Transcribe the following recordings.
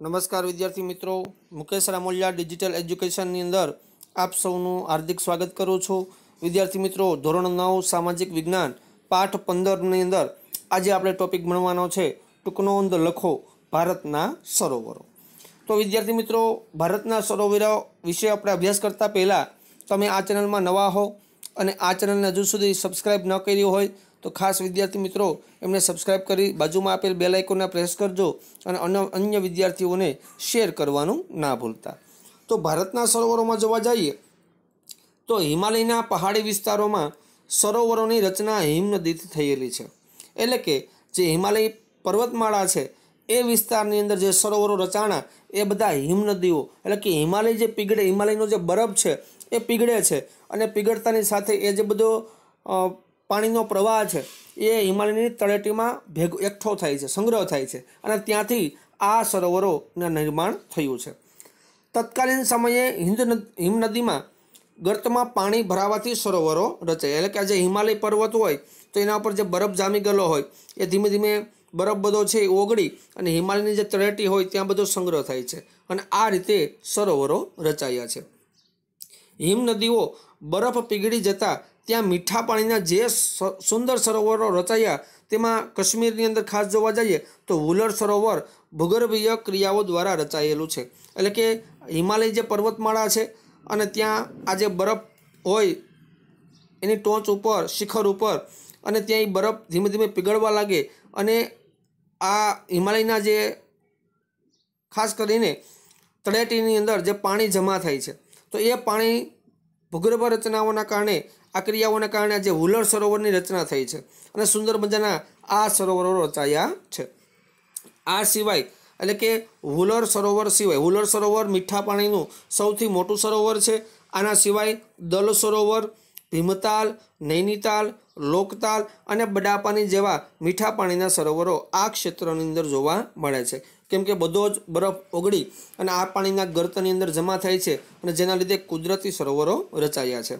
નમસ્કાર વિદ્યાર્થી મિત્રો, મુકેશ રામોલિયા ડિજિટલ એજ્યુકેશનની અંદર આપ સૌનું હાર્દિક સ્વાગત કરું છું। વિદ્યાર્થી મિત્રો, ધોરણ 9 સામાજિક વિજ્ઞાન પાઠ 15ની અંદર આજે આપણે ટોપિક ભણવાનો છે ટૂંકનોંધ લખો ભારતના સરોવરો। તો વિદ્યાર્થી મિત્રો, ભારતના સરોવરો વિશે આપણે અભ્યાસ કરતા પહેલાં તમે આ ચેનલમાં નવા હો અને આ ચેનલને હજુ સુધી સબસ્ક્રાઈબ ન કરી હોય તો ખાસ વિદ્યાર્થી મિત્રો એમને સબસ્ક્રાઈબ કરી બાજુમાં આપેલ બેલ આઇકોનને પ્રેસ કરજો અને અન્ય વિદ્યાર્થીઓને શેર કરવાનું ના ભૂલતા। તો ભારતના સરોવરોમાં જોવા જઈએ તો હિમાલયના પહાડી વિસ્તારોમાં સરોવરોની રચના હિમનદીથી થયેલી છે। એટલે કે જે હિમાલય પર્વતમાળા છે એ વિસ્તારની અંદર જે સરોવરો રચાણા એ બધા હિમનદીઓ એટલે કે હિમાલય જે પીગળે, હિમાલયનો જે બરફ છે એ પીગળે છે અને પીગળતાની સાથે એ જે બધો પાણીનો પ્રવાહ છે એ હિમાલયની તળેટીમાં એકઠો થાય છે, સંગ્રહ થાય છે અને ત્યાંથી આ સરોવરોનું નિર્માણ થયું છે। તત્કાલીન સમયે હિમનદીમાં ગર્તમાં પાણી ભરાવાથી સરોવરો રચાય। એટલે કે આ જે હિમાલય પર્વત હોય તો એના ઉપર જે બરફ જામી ગયેલો હોય એ ધીમે ધીમે બરફ બધો છે એ ઓગળી અને હિમાલયની જે તળેટી હોય ત્યાં બધો સંગ્રહ થાય છે અને આ રીતે સરોવરો રચાયા છે। હિમનદીઓ બરફ પીગળી જતાં ત્યાં મીઠા પાણીના જે સુંદર સરોવરો રચાયા તેમાં કાશ્મીરની અંદર ખાસ જોવા જઈએ તો વુલર સરોવર ભૂગર્ભીય ક્રિયાઓ દ્વારા રચાયેલું છે। એટલે કે હિમાલય જે પર્વતમાળા છે અને ત્યાં આ જે બરફ હોય એની ટોચ ઉપર, શિખર ઉપર અને ત્યાં એ બરફ ધીમે ધીમે પીગળવા લાગે અને આ હિમાલયના જે ખાસ કરીને તળેટીની અંદર જે પાણી જમા થાય છે તો એ પાણી ભૂગર્ભ રચનાઓના કારણે, આ ક્રિયાઓના કારણે જે વુલર સરોવરની રચના થઈ છે અને સુંદર મજાના આ સરોવરો રચાયા છે। આ સિવાય એટલે કે વુલર સરોવર સિવાય, વુલર સરોવર મીઠા પાણીનું સૌથી મોટું સરોવર છે। આના સિવાય દલ સરોવર, ભીમતાલ, નૈનીતાલ, લોકતાલ અને બડાપાની જેવા મીઠા પાણીના સરોવરો આ ક્ષેત્રની અંદર જોવા મળે છે, કેમ કે બધો જ બરફ ઓગળી અને આ પાણીના ગર્તની અંદર જમા થાય છે અને જેના લીધે કુદરતી સરોવરો રચાયા છે।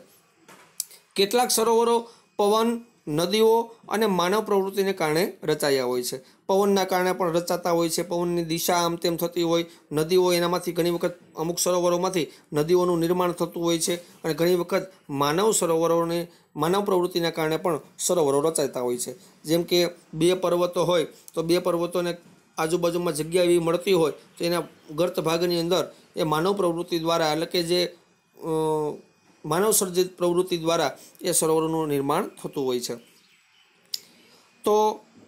કેટલાક સરોવરો પવન, નદીઓ અને માનવ પ્રવૃત્તિને કારણે રચાયા હોય છે। પવનના કારણે પણ રચાતા હોય છે, પવનની દિશા આમ તેમ થતી હોય, નદીઓ એનામાંથી ઘણી વખત અમુક સરોવરોમાંથી નદીઓનું નિર્માણ થતું હોય છે અને ઘણી વખત માનવ પ્રવૃત્તિના કારણે પણ સરોવરો રચાતા હોય છે। જેમ કે બે પર્વતો હોય તો બે પર્વતોને આજુબાજુમાં જગ્યા એવી મળતી હોય તો એના ગર્ત ભાગની અંદર એ માનવ પ્રવૃત્તિ દ્વારા એટલે કે જે માનવ સર્જિત પ્રવૃત્તિ દ્વારા એ સરોવરોનું નિર્માણ થતું હોય છે। તો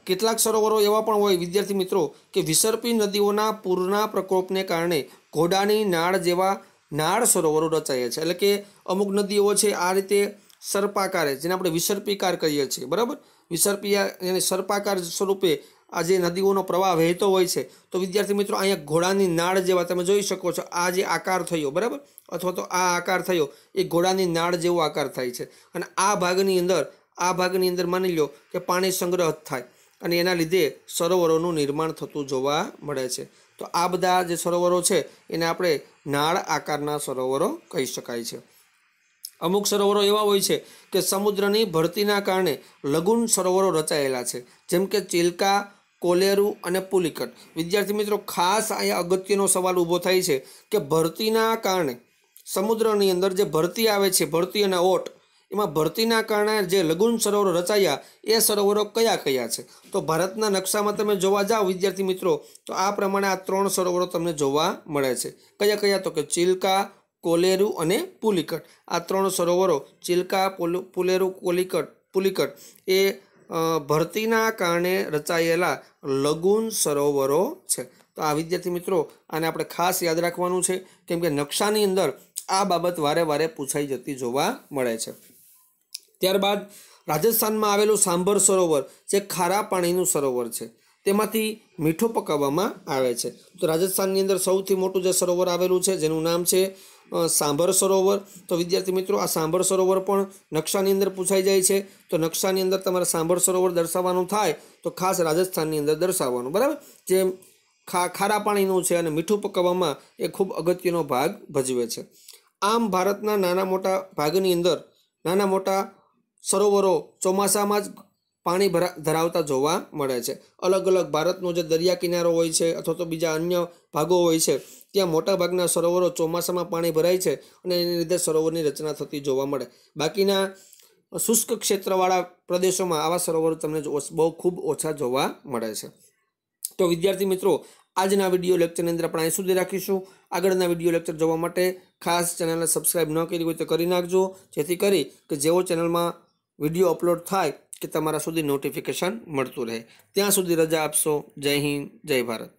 કેટલાક સરોવરો એવા પણ હોય વિદ્યાર્થી મિત્રો કે વિસર્પી નદીઓના પૂરના પ્રકોપને કારણે ઘોડાની નાળ જેવા નાળ સરોવરો રચાયા છે। એટલે કે અમુક નદીઓ છે આ રીતે સર્પાકારે, જેને આપણે વિસર્પિકાર કહીએ છીએ, બરાબર, વિસર્પિયા સર્પાકાર સ્વરૂપે આ જે નદીઓનો પ્રવાહ વહેતો હોય છે તો વિદ્યાર્થી મિત્રો અહીંયા ઘોડાની નાળ જેવા તમે જોઈ શકો છો, આ જે આકાર થયો, બરાબર, અથવા તો આ આકાર થયો એ ઘોડાની નાળ જેવો આકાર થાય છે અને આ ભાગની અંદર માની લો કે પાણી સંગ્રહ થાય અને એના લીધે સરોવરોનું નિર્માણ થતું જોવા મળે છે। તો આ બધા જે સરોવરો છે એને આપણે નાળ આકારના સરોવરો કહી શકાય છે। અમુક સરોવરો એવા હોય છે કે સમુદ્રની ભરતીના કારણે લઘુન સરોવરો રચાયેલા છે, જેમ કે ચિલ્કા, કોલેરું અને પુલિકટ। વિદ્યાર્થી મિત્રો, ખાસ અહીંયા અગત્યનો સવાલ ઊભો થાય છે કે ભરતીના કારણે સમુદ્રની અંદર જે ભરતી આવે છે, ભરતી અને ઓટ, એમાં ભરતીના કારણે જે લઘુન સરોવરો રચાયા એ સરોવરો કયા કયા છે? તો ભારતના નકશામાં તમે જોવા જાઓ વિદ્યાર્થી મિત્રો તો આ પ્રમાણે આ 3 સરોવરો તમને જોવા મળે છે। કયા કયા? તો કે ચિલ્કા, કોલેરું અને પુલિકટ। આ 3 સરોવરો ચિલ્કા, કોલેરું, પુલિકટ એ ભરતીના કારણે રચાયેલા લઘુન સરોવરો છે। તો આ વિદ્યાર્થી મિત્રો આને આપણે ખાસ યાદ રાખવાનું છે, કેમ કે નકશાની અંદર આ બાબત વારે વારે પૂછાઈ જતી જોવા મળે છે। ત્યારબાદ રાજસ્થાનમાં આવેલું સાંભર સરોવર જે ખારા પાણીનું સરોવર છે, તેમાંથી મીઠું પકાવવામાં આવે છે। તો રાજસ્થાનની અંદર સૌથી મોટું જે સરોવર આવેલું છે જેનું નામ છે સાંભર સરોવર। તો વિદ્યાર્થી મિત્રો આ સાંભર સરોવર પણ નકશાની અંદર પૂછાઈ જાય છે। તો નકશાની અંદર તમારે સાંભર સરોવર દર્શાવવાનું થાય તો ખાસ રાજસ્થાનની અંદર દર્શાવવાનું, બરાબર, જે ખારા પાણીનું છે અને મીઠું પકાવવામાં એ ખૂબ અગત્યનો ભાગ ભજવે છે। આમ ભારતના નાના મોટા ભાગની અંદર નાના મોટા સરોવરો ચોમાસામાં જ પાણી ધરાવતા જોવા મળે છે। અલગ અલગ ભારતનો જે દરિયા કિનારો હોય છે અથવા તો બીજા અન્ય ભાગો હોય છે ત્યાં મોટાભાગના સરોવરો ચોમાસામાં પાણી ભરાય છે અને એને લીધે સરોવરની રચના થતી જોવા મળે। બાકીના શુષ્ક ક્ષેત્રવાળા પ્રદેશોમાં આવા સરોવરો તમને બહુ ખૂબ ઓછા જોવા મળે છે। તો વિદ્યાર્થી મિત્રો, આજના વિડીયો લેક્ચરની અંદર આપણે અહીં સુધી રાખીશું। આગળના વિડીયો લેક્ચર જોવા માટે ખાસ ચેનલને સબસ્ક્રાઇબ ન કરી હોય તો કરી નાખજો, જેથી કરી કે જેવો ચેનલમાં વિડીયો અપલોડ થાય કે તમારા સુધી નોટિફિકેશન મળતું રહે। ત્યાં સુધી રજા આપશો। જય હિન્દ, જય ભારત।